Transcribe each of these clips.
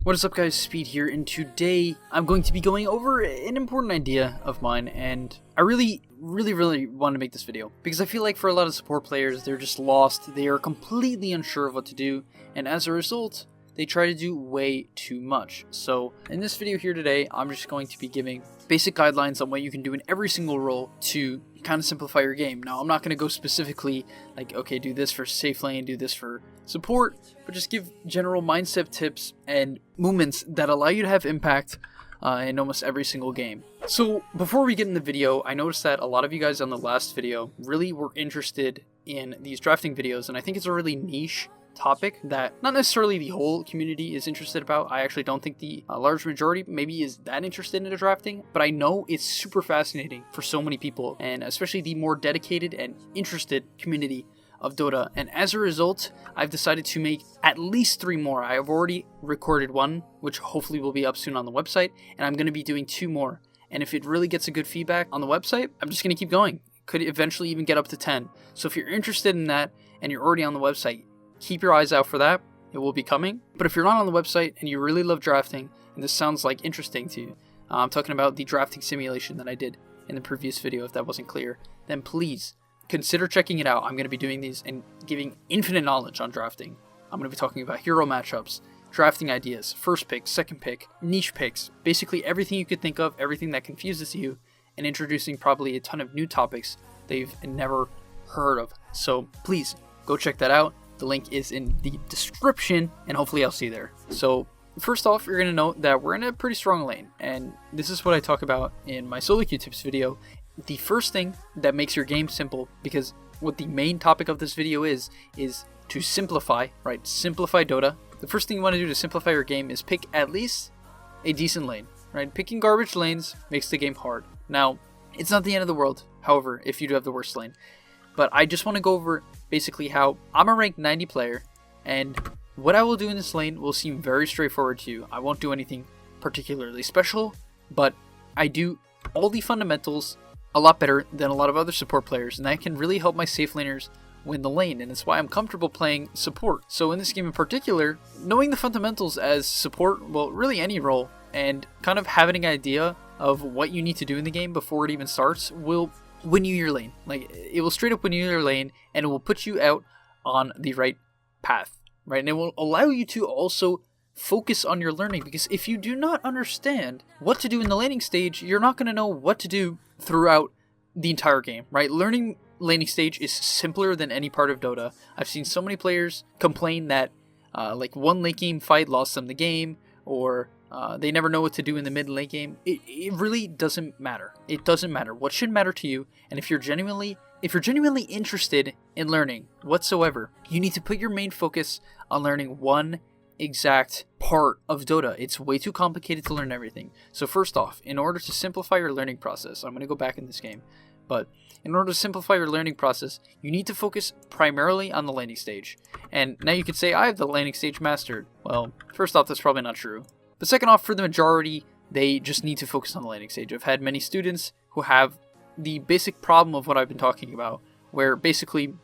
What is up guys, Speed here, and today I'm going to be going over an important idea of mine, and I really want to make this video because I feel like for a lot of support players, they're just lost, they are completely unsure of what to do, and as a result, they try to do way too much. So in this video here today, I'm just going to be giving basic guidelines on what you can do in every single role to kind of simplify your game. Now, I'm not going to go specifically like, okay, do this for safe lane, do this for support, but just give general mindset tips and movements that allow you to have impact in almost every single game. So before we get in the video, I noticed that a lot of you guys on the last video really were interested in these drafting videos, and I think it's a really niche topic that not necessarily the whole community is interested about. I actually don't think the large majority maybe is that interested in drafting, but I know it's super fascinating for so many people, and especially the more dedicated and interested community of Dota. And as a result, I've decided to make at least 3 more. I have already recorded one, which hopefully will be up soon on the website, and I'm going to be doing 2 more. And if it really gets a good feedback on the website, I'm just going to keep going. Could eventually even get up to 10. So if you're interested in that and you're already on the website, keep your eyes out for that. It will be coming. But if you're not on the website and you really love drafting, and this sounds like interesting to you, I'm talking about the drafting simulation that I did in the previous video, if that wasn't clear, then please consider checking it out. I'm going to be doing these and giving infinite knowledge on drafting. I'm going to be talking about hero matchups, drafting ideas, first pick, second pick, niche picks, basically everything you could think of, everything that confuses you, and introducing probably a ton of new topics that you've never heard of. So please go check that out. The link is in the description, and hopefully I'll see you there. So first off, you're going to note that we're in a pretty strong lane, and this is what I talk about in my solo queue tips video. The first thing that makes your game simple, because what the main topic of this video is to simplify, right? Simplify Dota. The first thing you want to do to simplify your game is pick at least a decent lane, right? Picking garbage lanes makes the game hard. Now, it's not the end of the world, however, if you do have the worst lane. But I just want to go over basically how I'm a ranked 90 player, and what I will do in this lane will seem very straightforward to you. I won't do anything particularly special, but I do all the fundamentals a lot better than a lot of other support players, and that can really help my safe laners win the lane, and it's why I'm comfortable playing support. So in this game in particular, knowing the fundamentals as support, well, really any role, and kind of having an idea of what you need to do in the game before it even starts will win you your lane. Like, it will straight up win you your lane, and it will put you out on the right path, right? And it will allow you to also focus on your learning, because if you do not understand what to do in the laning stage, you're not going to know what to do throughout the entire game, right? Learning laning stage is simpler than any part of Dota. I've seen so many players complain that like one late game fight lost them the game, or they never know what to do in the mid and late game. It really doesn't matter. It doesn't matter. What should matter to you, and if you're genuinely interested in learning whatsoever, you need to put your main focus on learning one exact part of Dota. It's way too complicated to learn everything. So first off, in order to simplify your learning process, I'm going to go back in this game, but in order to simplify your learning process, you need to focus primarily on the laning stage. And now you could say, I have the laning stage mastered. Well, first off, that's probably not true. But second off, for the majority, they just need to focus on the laning stage. I've had many students who have the basic problem of what I've been talking about, where basically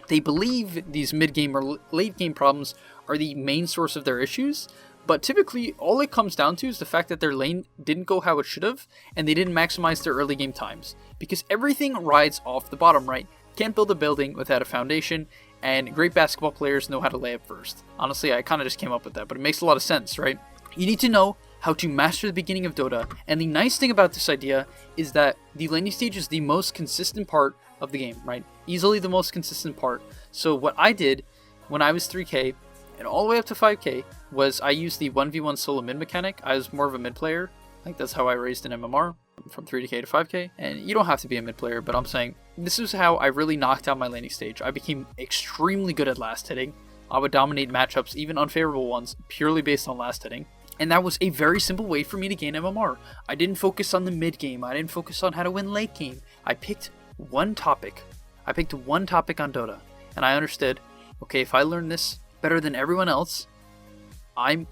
they believe these mid-game or late-game problems are the main source of their issues, but typically all it comes down to is the fact that their lane didn't go how it should have, and they didn't maximize their early game times. Because everything rides off the bottom, right? Can't build a building without a foundation, and great basketball players know how to lay up first. Honestly, I kind of just came up with that, but it makes a lot of sense, right? You need to know how to master the beginning of Dota, and the nice thing about this idea is that the laning stage is the most consistent part of the game, right? Easily the most consistent part. So what I did when I was 3k and all the way up to 5k was I used the 1v1 solo mid mechanic. I was more of a mid player. I think that's how I raised an MMR from 3k to 5k. And you don't have to be a mid player, but I'm saying this is how I really knocked out my laning stage. I became extremely good at last hitting. I would dominate matchups, even unfavorable ones, purely based on last hitting. And that was a very simple way for me to gain MMR. I didn't focus on the mid game. I didn't focus on how to win late game. I picked one topic. I picked one topic on Dota. And I understood, okay, if I learn this better than everyone else, I'm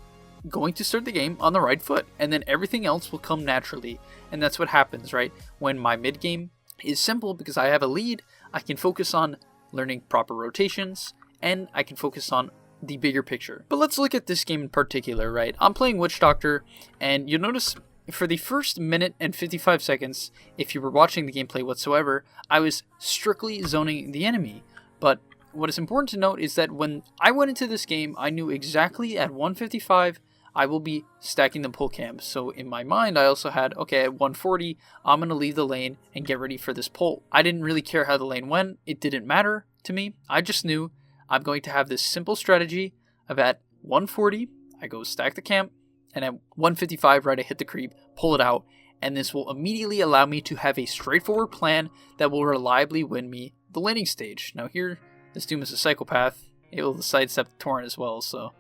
going to start the game on the right foot. And then everything else will come naturally. And that's what happens, right? When my mid game is simple because I have a lead, I can focus on learning proper rotations, and I can focus on the bigger picture. But let's look at this game in particular, right? I'm playing Witch Doctor, and you'll notice for the first minute and 55 seconds, if you were watching the gameplay whatsoever, I was strictly zoning the enemy. But what is important to note is that when I went into this game, I knew exactly at 155, I will be stacking the pull camp. So in my mind, I also had, okay, at 140, I'm going to leave the lane and get ready for this pull. I didn't really care how the lane went. It didn't matter to me. I just knew I'm going to have this simple strategy of at 140, I go stack the camp, and at 155, right, I hit the creep, pull it out, and this will immediately allow me to have a straightforward plan that will reliably win me the laning stage. Now here, this Doom is a psychopath, able to sidestep the torrent as well, so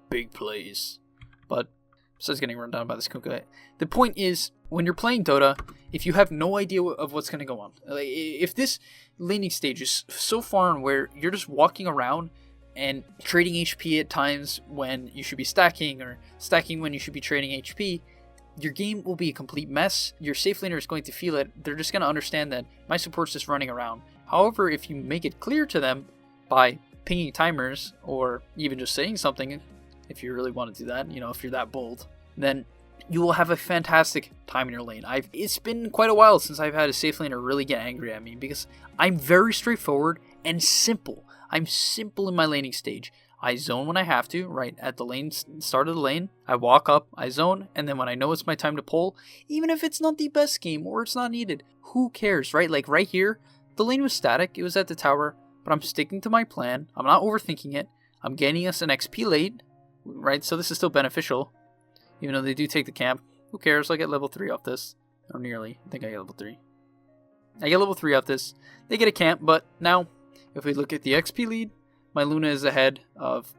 big plays. But besides getting run down by this Kunkka, the point is, when you're playing Dota, if you have no idea of what's going to go on, like, if this laning stage is so far where you're just walking around and trading HP at times when you should be stacking, or stacking when you should be trading HP, your game will be a complete mess. Your safe laner is going to feel it. They're just going to understand that my support's just running around. However, if you make it clear to them by pinging timers, or even just saying something, if you really want to do that, if you're that bold, then you will have a fantastic time in your lane. It's been quite a while since I've had a safe laner really get angry at me, because I'm very straightforward and simple. I'm simple in my laning stage. I zone when I have to, right at the start of the lane. I walk up, I zone, and then when I know it's my time to pull, even if it's not the best game or it's not needed, who cares, right? Like right here, the lane was static, it was at the tower, but I'm sticking to my plan. I'm not overthinking it. I'm gaining us an XP late, right? So this is still beneficial, even though they do take the camp. Who cares? I get level 3 off this, or nearly. I think I get level 3. I get level 3 off this. They get a camp, but now, if we look at the XP lead, my Luna is ahead of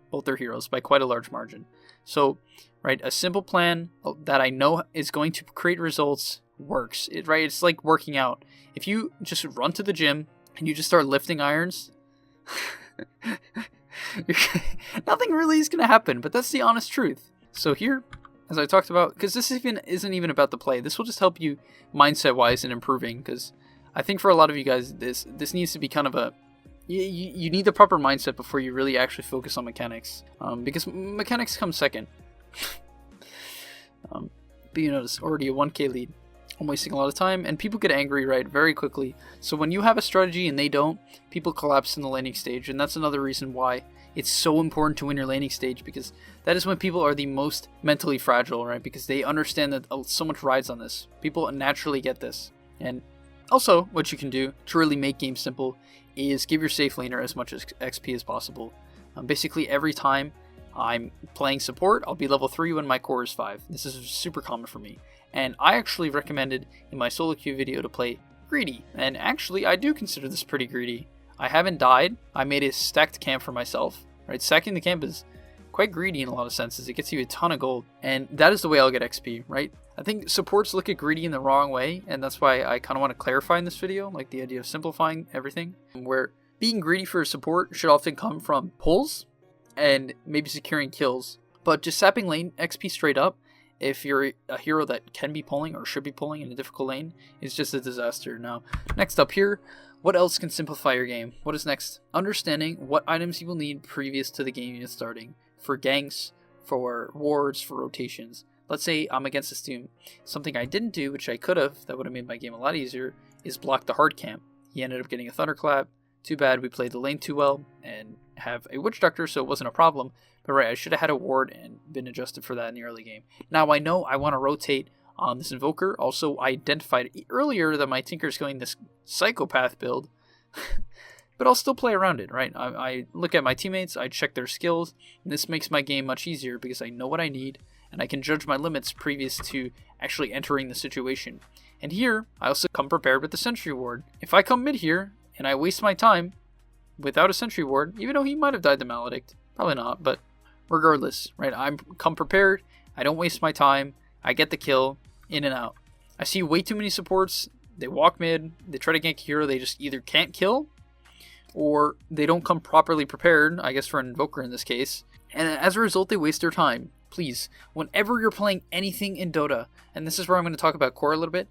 both their heroes by quite a large margin. So, right, a simple plan that I know is going to create results works. It's like working out. If you just run to the gym and you just start lifting irons, nothing really is going to happen, but that's the honest truth. So here, as I talked about, because this isn't even about the play, this will just help you mindset-wise in improving, because I think for a lot of you guys, this needs to be kind of a... You need the proper mindset before you really actually focus on mechanics, because mechanics come second. But you notice, already a 1k lead. I'm wasting a lot of time, and people get angry, right, very quickly. So when you have a strategy and they don't, people collapse in the laning stage, and that's another reason why it's so important to win your laning stage, because that is when people are the most mentally fragile, right, because they understand that so much rides on this. People naturally get this. And also, what you can do to really make games simple is give your safe laner as much XP as possible. Basically, every time I'm playing support, I'll be level 3 when my core is 5. This is super common for me. And I actually recommended in my solo queue video to play greedy. And actually, I do consider this pretty greedy. I haven't died. I made a stacked camp for myself. Right, stacking the camp is quite greedy in a lot of senses. It gets you a ton of gold. And that is the way I'll get XP, right? I think supports look at greedy in the wrong way, and that's why I kind of want to clarify in this video, like the idea of simplifying everything, where being greedy for support should often come from pulls and maybe securing kills, but just sapping lane XP straight up, if you're a hero that can be pulling or should be pulling in a difficult lane, is just a disaster. Now, next up here, what else can simplify your game? What is next? Understanding what items you will need previous to the game unit starting, for ganks, for wards, for rotations. Let's say I'm against this Doom. Something I didn't do, which I could have, that would have made my game a lot easier, is block the hard camp. He ended up getting a Thunderclap. Too bad we played the lane too well and have a Witch Doctor, so it wasn't a problem. But right, I should have had a ward and been adjusted for that in the early game. Now I know I want to rotate on this Invoker. Also, I identified earlier that my Tinker's going this psychopath build. But I'll still play around it, right? I look at my teammates, I check their skills, and this makes my game much easier because I know what I need, and I can judge my limits previous to actually entering the situation. And here, I also come prepared with the Sentry Ward. If I come mid here, and I waste my time without a Sentry Ward, even though he might have died the Maledict, probably not, but regardless, right? I'm come prepared, I don't waste my time, I get the kill, in and out. I see way too many supports, they walk mid, they try to gank a hero, they just either can't kill, or they don't come properly prepared, I guess for an Invoker in this case, and as a result they waste their time. Please, whenever you're playing anything in Dota, and this is where I'm going to talk about core a little bit,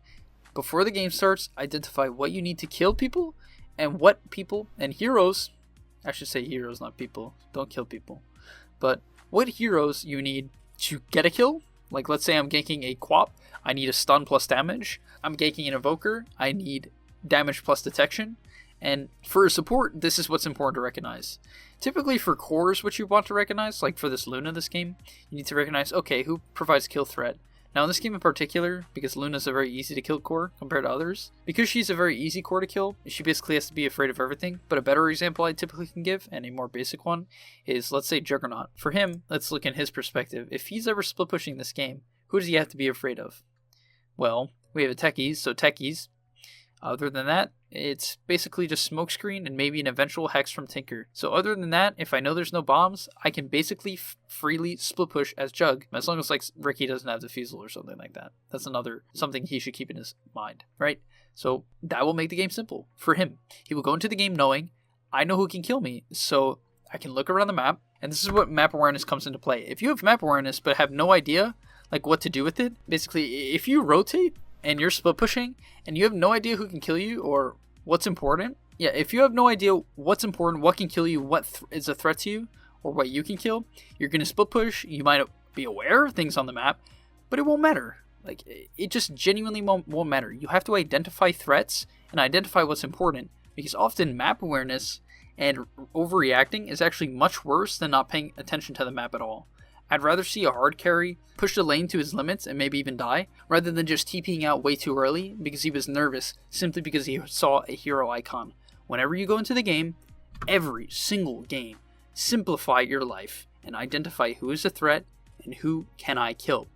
before the game starts, identify what you need to kill people, and what people and heroes I should say heroes, not people. Don't kill people. But what heroes you need to get a kill? Like, let's say I'm ganking a Quap, I need a stun plus damage. I'm ganking an Evoker, I need damage plus detection. And for a support, this is what's important to recognize. Typically for cores, what you want to recognize, like for this Luna this game, you need to recognize, okay, who provides kill threat? Now in this game in particular, because Luna's a very easy to kill core compared to others, because she's a very easy core to kill, she basically has to be afraid of everything. But a better example I typically can give, and a more basic one, is let's say Juggernaut. For him, let's look in his perspective. If he's ever split pushing this game, who does he have to be afraid of? Well, we have a techies, so techies. Other than that, it's basically just smokescreen and maybe an eventual hex from Tinker. So other than that, if I know there's no bombs, I can basically freely split push as Jug, as long as like Ricky doesn't have defusal or something like that. That's something he should keep in his mind, right? So that will make the game simple for him. He will go into the game knowing, I know who can kill me, so I can look around the map, and this is what map awareness comes into play. If you have map awareness but have no idea like what to do with it, basically if you rotate and you're split pushing and you have no idea who can kill you or what's important, if you have no idea what's important, what can kill you, what is a threat to you, or what you can kill, you're going to split push. You might be aware of things on the map, but it won't matter. Like, it just genuinely won't matter. You have to identify threats and identify what's important, because often map awareness and overreacting is actually much worse than not paying attention to the map at all. I'd rather see a hard carry push the lane to his limits and maybe even die, rather than just TPing out way too early because he was nervous simply because he saw a hero icon. Whenever you go into the game, every single game, simplify your life and identify who is a threat and who can I kill.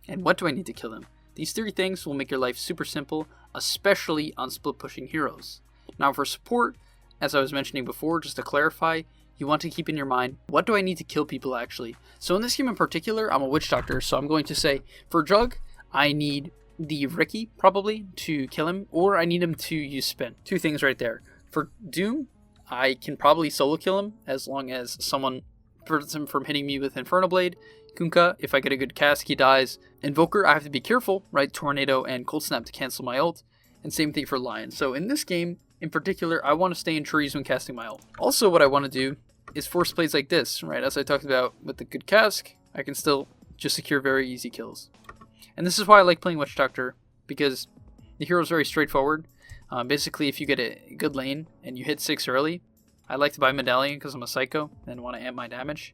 And what do I need to kill them? These three things will make your life super simple, especially on split pushing heroes. Now for support, as I was mentioning before, just to clarify, you want to keep in your mind, what do I need to kill people actually? So in this game in particular, I'm a Witch Doctor, so I'm going to say, for Jug, I need the Ricky, probably, to kill him, or I need him to use Spin. Two things right there. For Doom, I can probably solo kill him, as long as someone prevents him from hitting me with Inferno Blade. Kunkka, if I get a good cast, he dies. Invoker, I have to be careful, right? Tornado and Cold Snap to cancel my ult. And same thing for Lion. So in this game, in particular, I want to stay in trees when casting my ult. Also, what I want to do is force plays like this, right? As I talked about with the good cask, I can still just secure very easy kills. And this is why I like playing Witch Doctor, because the hero is very straightforward. Basically, if you get a good lane and you hit 6 early, I like to buy Medallion because I'm a psycho and want to amp my damage.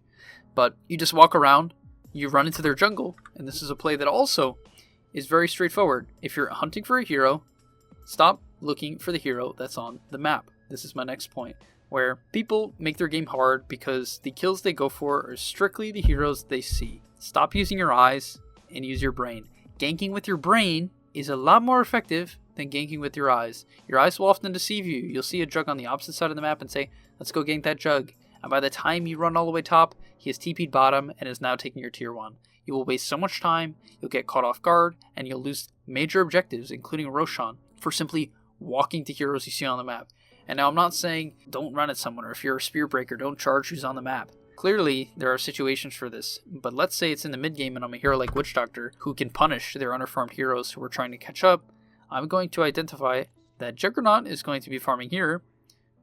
But you just walk around, you run into their jungle, and this is a play that also is very straightforward. If you're hunting for a hero, stop looking for the hero that's on the map. This is my next point, where people make their game hard because the kills they go for are strictly the heroes they see. Stop using your eyes and use your brain. Ganking with your brain is a lot more effective than ganking with your eyes. Your eyes will often deceive you. You'll see a Jug on the opposite side of the map and say, let's go gank that Jug. And by the time you run all the way top, he has TP'd bottom and is now taking your tier 1. You will waste so much time, you'll get caught off guard, and you'll lose major objectives, including Roshan, for simply walking to heroes you see on the map. And now I'm not saying don't run at someone, or if you're a spear breaker, don't charge who's on the map. Clearly, there are situations for this, but let's say it's in the mid game and I'm a hero like Witch Doctor who can punish their underfarmed heroes who are trying to catch up. I'm going to identify that Juggernaut is going to be farming here.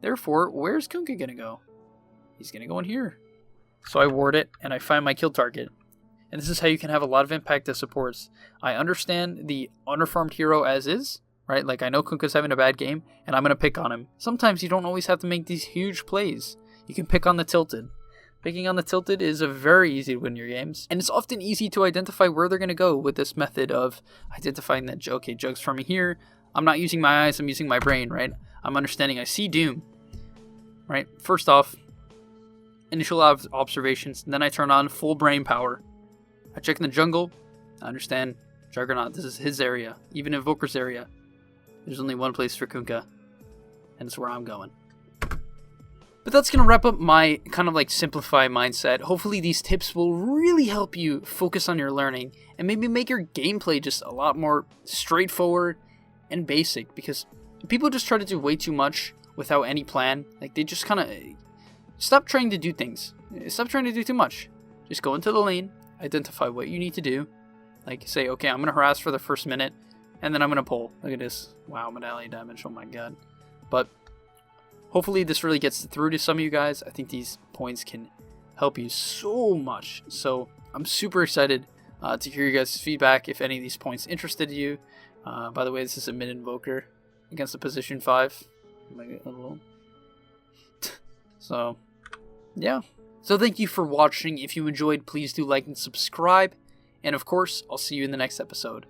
Therefore, where's Kunkka going to go? He's going to go in here. So I ward it and I find my kill target. And this is how you can have a lot of impact as supports. I understand the underfarmed hero as is, right? Like, I know Kunkka's having a bad game, and I'm going to pick on him. Sometimes you don't always have to make these huge plays. You can pick on the tilted. Picking on the tilted is a very easy to win your games. And it's often easy to identify where they're going to go with this method of identifying that, okay, Jug's farming here. I'm not using my eyes, I'm using my brain, right? I'm understanding I see Doom, right? First off, initial observations, then I turn on full brain power. I check in the jungle, I understand Juggernaut, this is his area, even Invoker's area. There's only one place for Kunkka, and it's where I'm going. But that's going to wrap up my kind of like simplify mindset. Hopefully these tips will really help you focus on your learning and maybe make your gameplay just a lot more straightforward and basic, because people just try to do way too much without any plan. Like, they just kind of stop trying to do things. Stop trying to do too much. Just go into the lane, identify what you need to do. Like, say, okay, I'm going to harass for the first minute, and then I'm going to pull. Look at this. Wow, medallion damage. Oh my god. But hopefully this really gets through to some of you guys. I think these points can help you so much. So I'm super excited to hear you guys' feedback if any of these points interested you. By the way, this is a mid-invoker against a position 5. So, yeah. So thank you for watching. If you enjoyed, please do like and subscribe. And of course, I'll see you in the next episode.